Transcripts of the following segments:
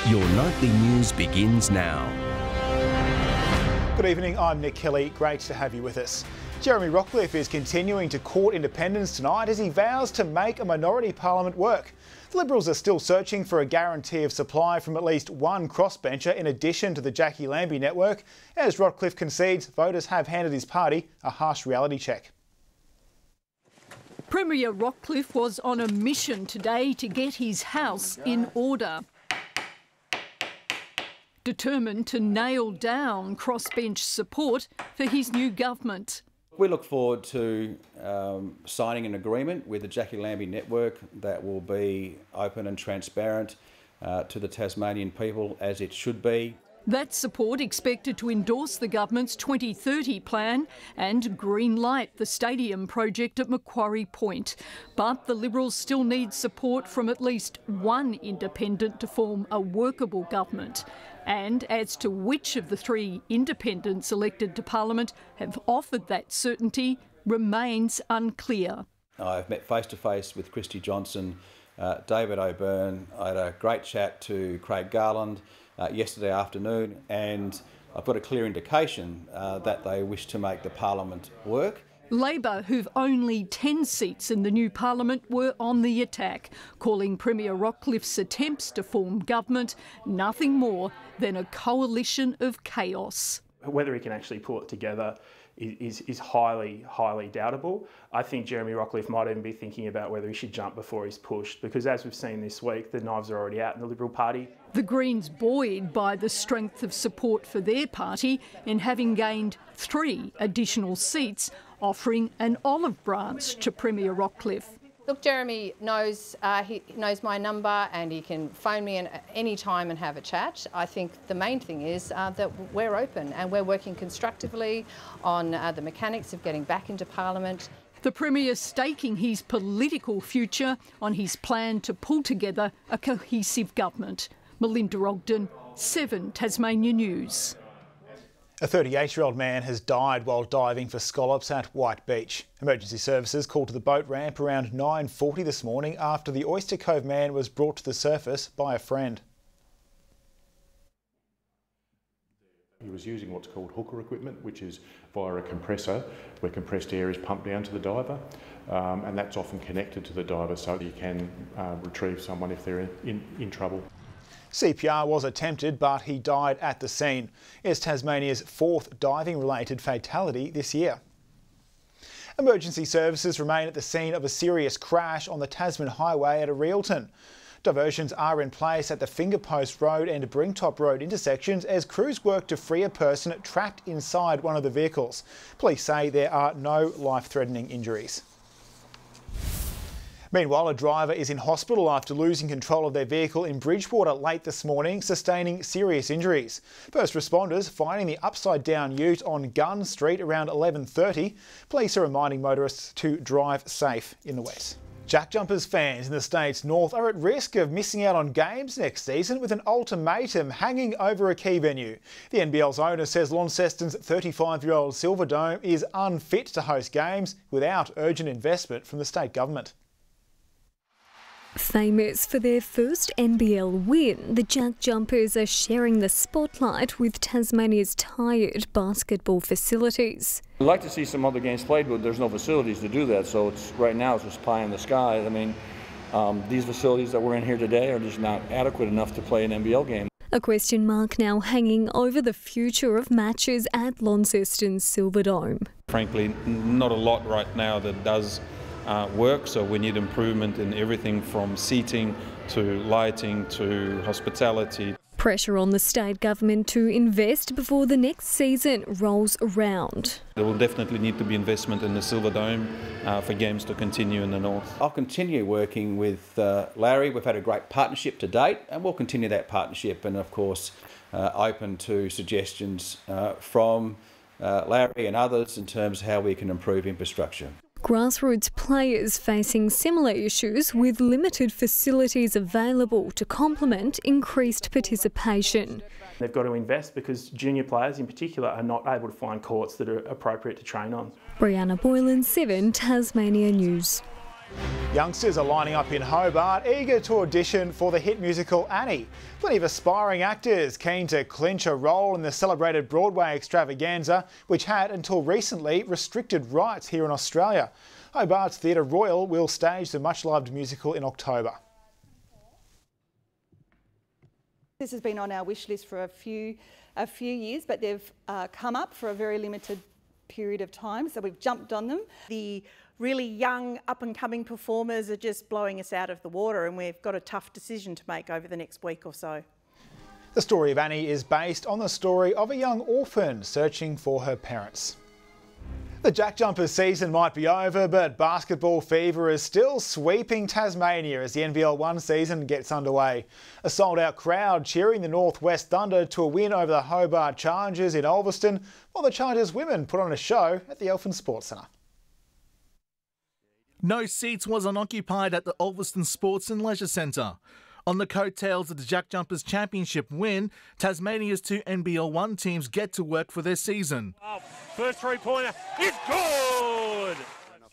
Your nightly news begins now. Good evening, I'm Nick Kelly. Great to have you with us. Jeremy Rockcliffe is continuing to court independence tonight as he vows to make a minority parliament work. The Liberals are still searching for a guarantee of supply from at least one crossbencher in addition to the Jackie Lambie network, as Rockcliffe concedes voters have handed his party a harsh reality check. Premier Rockcliffe was on a mission today to get his house in order. Determined to nail down crossbench support for his new government. We look forward to signing an agreement with the Jackie Lambie network that will be open and transparent to the Tasmanian people, as it should be. That support expected to endorse the government's 2030 plan and green light the stadium project at Macquarie Point. But the Liberals still need support from at least one independent to form a workable government. And as to which of the three independents elected to Parliament have offered that certainty remains unclear. I've met face-to-face with Christy Johnson, David O'Byrne. I had a great chat to Craig Garland yesterday afternoon, and I've got a clear indication that they wish to make the Parliament work. Labor, who've only 10 seats in the new Parliament, were on the attack, calling Premier Rockcliffe's attempts to form government nothing more than a coalition of chaos. Whether he can actually pull it together is highly, highly doubtable. I think Jeremy Rockcliffe might even be thinking about whether he should jump before he's pushed, because as we've seen this week, the knives are already out in the Liberal Party. The Greens buoyed by the strength of support for their party in having gained 3 additional seats, offering an olive branch to Premier Rockcliffe. Look, Jeremy knows he knows my number and he can phone me at any time and have a chat. I think the main thing is that we're open and we're working constructively on the mechanics of getting back into Parliament. The Premier staking his political future on his plan to pull together a cohesive government. Melinda Ogden, 7 Tasmania News. A 38-year-old man has died while diving for scallops at White Beach. Emergency services called to the boat ramp around 9:40 this morning after the Oyster Cove man was brought to the surface by a friend. He was using what's called hooker equipment, which is via a compressor, where compressed air is pumped down to the diver, and that's often connected to the diver so you can retrieve someone if they're in trouble. CPR was attempted, but he died at the scene. It's Tasmania's 4th diving-related fatality this year. Emergency services remain at the scene of a serious crash on the Tasman Highway at Areelton. Diversions are in place at the Fingerpost Road and Bringtop Road intersections as crews work to free a person trapped inside one of the vehicles. Police say there are no life-threatening injuries. Meanwhile, a driver is in hospital after losing control of their vehicle in Bridgewater late this morning, sustaining serious injuries. First responders finding the upside-down ute on Gunn Street around 11:30. Police are reminding motorists to drive safe in the wet. Jack Jumpers fans in the state's north are at risk of missing out on games next season with an ultimatum hanging over a key venue. The NBL's owner says Launceston's 35-year-old Silverdome is unfit to host games without urgent investment from the state government. Famous for their first NBL win, the Jack Jumpers are sharing the spotlight with Tasmania's tired basketball facilities. I'd like to see some other games played, but there's no facilities to do that, so right now it's just pie in the sky. I mean, these facilities that we're in here today are just not adequate enough to play an NBL game. A question mark now hanging over the future of matches at Launceston's Silverdome. Frankly, not a lot right now that does work, so we need improvement in everything from seating to lighting to hospitality. Pressure on the state government to invest before the next season rolls around. There will definitely need to be investment in the Silverdome for games to continue in the north. I'll continue working with Larry. We've had a great partnership to date, and we'll continue that partnership, and of course open to suggestions from Larry and others in terms of how we can improve infrastructure. Grassroots players facing similar issues with limited facilities available to complement increased participation. They've got to invest because junior players in particular are not able to find courts that are appropriate to train on. Brianna Boylan, 7 Tasmania News. Youngsters are lining up in Hobart, eager to audition for the hit musical Annie. Plenty of aspiring actors keen to clinch a role in the celebrated Broadway extravaganza, which had, until recently, restricted rights here in Australia. Hobart's Theatre Royal will stage the much-loved musical in October. This has been on our wish list for a few years, but they've come up for a very limited period of time, so we've jumped on them. The really young, up-and-coming performers are just blowing us out of the water, and we've got a tough decision to make over the next week or so. The story of Annie is based on the story of a young orphan searching for her parents. The Jack Jumpers season might be over, but basketball fever is still sweeping Tasmania as the NBL 1 season gets underway. A sold-out crowd cheering the Northwest Thunder to a win over the Hobart Chargers in Ulverston, while the Chargers women put on a show at the Elfin Sports Centre. No seats was unoccupied at the Ulverston Sports and Leisure Centre. On the coattails of the Jack Jumpers Championship win, Tasmania's two NBL 1 teams get to work for their season. First three-pointer is good!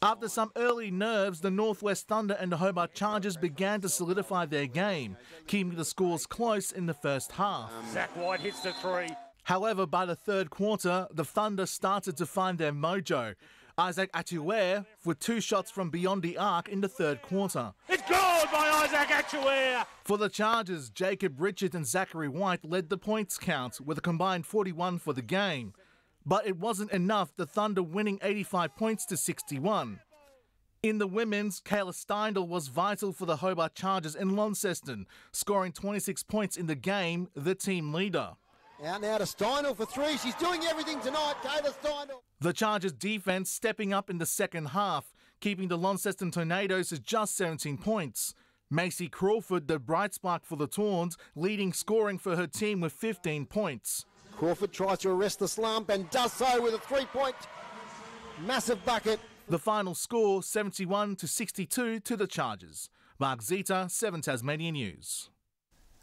After some early nerves, the Northwest Thunder and the Hobart Chargers began to solidify their game, keeping the scores close in the first half. Zach White hits the three. However, by the third quarter, the Thunder started to find their mojo. Isaac Atuere with 2 shots from beyond the arc in the third quarter. It's good by Isaac Atuere! For the Chargers, Jacob Richards and Zachary White led the points count with a combined 41 for the game. But it wasn't enough, the Thunder winning 85 points to 61. In the women's, Kayla Steindl was vital for the Hobart Chargers in Launceston, scoring 26 points in the game, the team leader. Out now to Steindl for 3. She's doing everything tonight, Kayla Steindl. The Chargers' defence stepping up in the second half, keeping the Launceston Tornadoes to just 17 points. Macy Crawford, the bright spark for the Tawns, leading scoring for her team with 15 points. Crawford tries to arrest the slump and does so with a 3-point massive bucket. The final score, 71-62 to the Chargers. Mark Zita, 7 Tasmania News.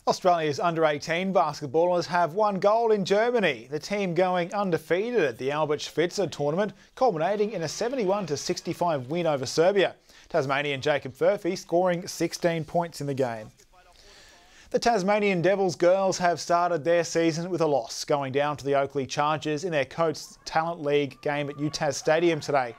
Australia's under-18 basketballers have won gold in Germany, the team going undefeated at the Albert Schweitzer tournament, culminating in a 71-65 win over Serbia. Tasmanian Jacob Furphy scoring 16 points in the game. The Tasmanian Devils girls have started their season with a loss, going down to the Oakley Chargers in their Coates Talent League game at UTAS Stadium today.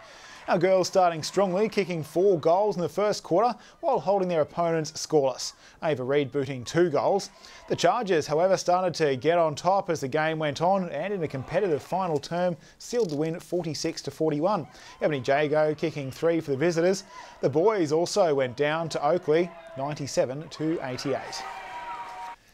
Our girls starting strongly, kicking 4 goals in the first quarter while holding their opponents scoreless. Ava Reid booting 2 goals. The Chargers, however, started to get on top as the game went on and in a competitive final term sealed the win 46-41. Ebony Jago kicking 3 for the visitors. The boys also went down to Oakley 97-88.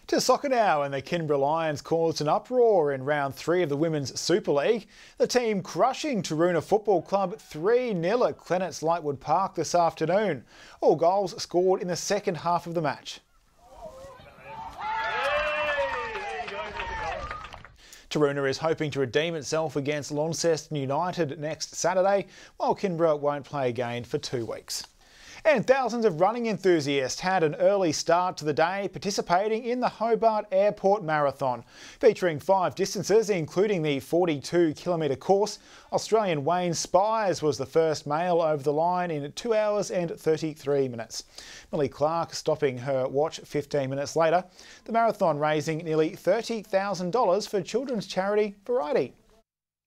To soccer now, and the Kinborough Lions caused an uproar in round 3 of the Women's Super League. The team crushing Taroona Football Club 3-0 at Clennett's Lightwood Park this afternoon. All goals scored in the second half of the match. Taroona is hoping to redeem itself against Launceston United next Saturday, while Kinborough won't play again for 2 weeks. And thousands of running enthusiasts had an early start to the day participating in the Hobart Airport Marathon. Featuring 5 distances, including the 42-kilometre course, Australian Wayne Spires was the first male over the line in 2 hours and 33 minutes. Millie Clark stopping her watch 15 minutes later. The marathon raising nearly $30,000 for children's charity Variety.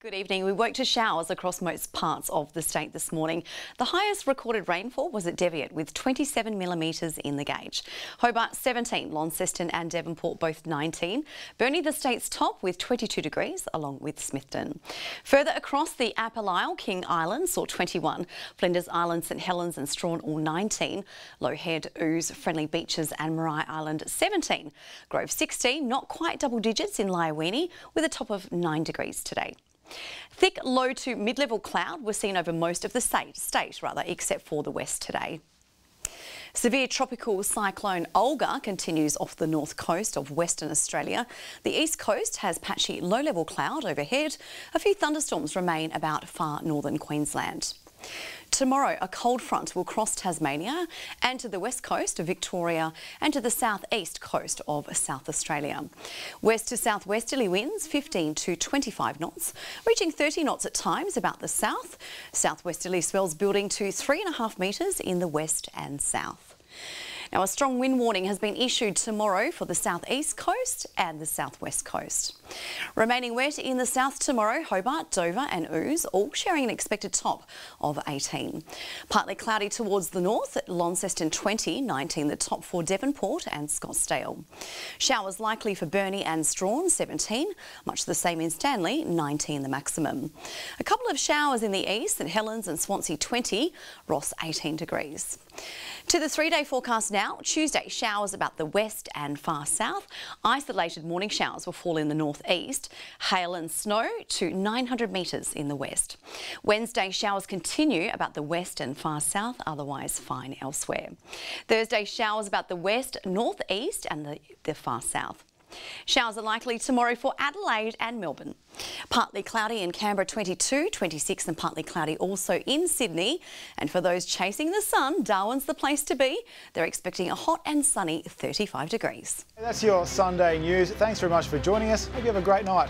Good evening. We woke to showers across most parts of the state this morning. The highest recorded rainfall was at Deviot with 27 millimetres in the gauge. Hobart 17, Launceston and Devonport both 19. Burnie the state's top with 22 degrees along with Smithton. Further across the Upper Isle, King Island saw 21. Flinders Island, St Helens and Strawn all 19. Low Head, Ooze, Friendly Beaches and Marai Island 17. Grove 16, not quite double digits in Liaweenie with a top of 9 degrees today. Thick low to mid-level cloud was seen over most of the state, except for the west today. Severe tropical cyclone Olga continues off the north coast of Western Australia. The east coast has patchy low-level cloud overhead. A few thunderstorms remain about far northern Queensland. Tomorrow, a cold front will cross Tasmania and to the west coast of Victoria and to the southeast coast of South Australia. West to southwesterly winds 15 to 25 knots, reaching 30 knots at times about the south. Southwesterly swells building to 3.5 metres in the west and south. Now, a strong wind warning has been issued tomorrow for the southeast coast and the southwest coast. Remaining wet in the south tomorrow, Hobart, Dover and Ouse all sharing an expected top of 18. Partly cloudy towards the north at Launceston 20, 19 the top for Devonport and Scottsdale. Showers likely for Burnie and Strawn 17, much the same in Stanley 19 the maximum. A couple of showers in the east, St Helens and Swansea 20, Ross 18 degrees. To the 3-day forecast now. Tuesday, showers about the west and far south. Isolated morning showers will fall in the northeast. Hail and snow to 900 metres in the west. Wednesday, showers continue about the west and far south, otherwise fine elsewhere. Thursday, showers about the west, northeast and the far south. Showers are likely tomorrow for Adelaide and Melbourne. Partly cloudy in Canberra 22, 26 and partly cloudy also in Sydney. And for those chasing the sun, Darwin's the place to be. They're expecting a hot and sunny 35 degrees. That's your Sunday news. Thanks very much for joining us. Hope you have a great night.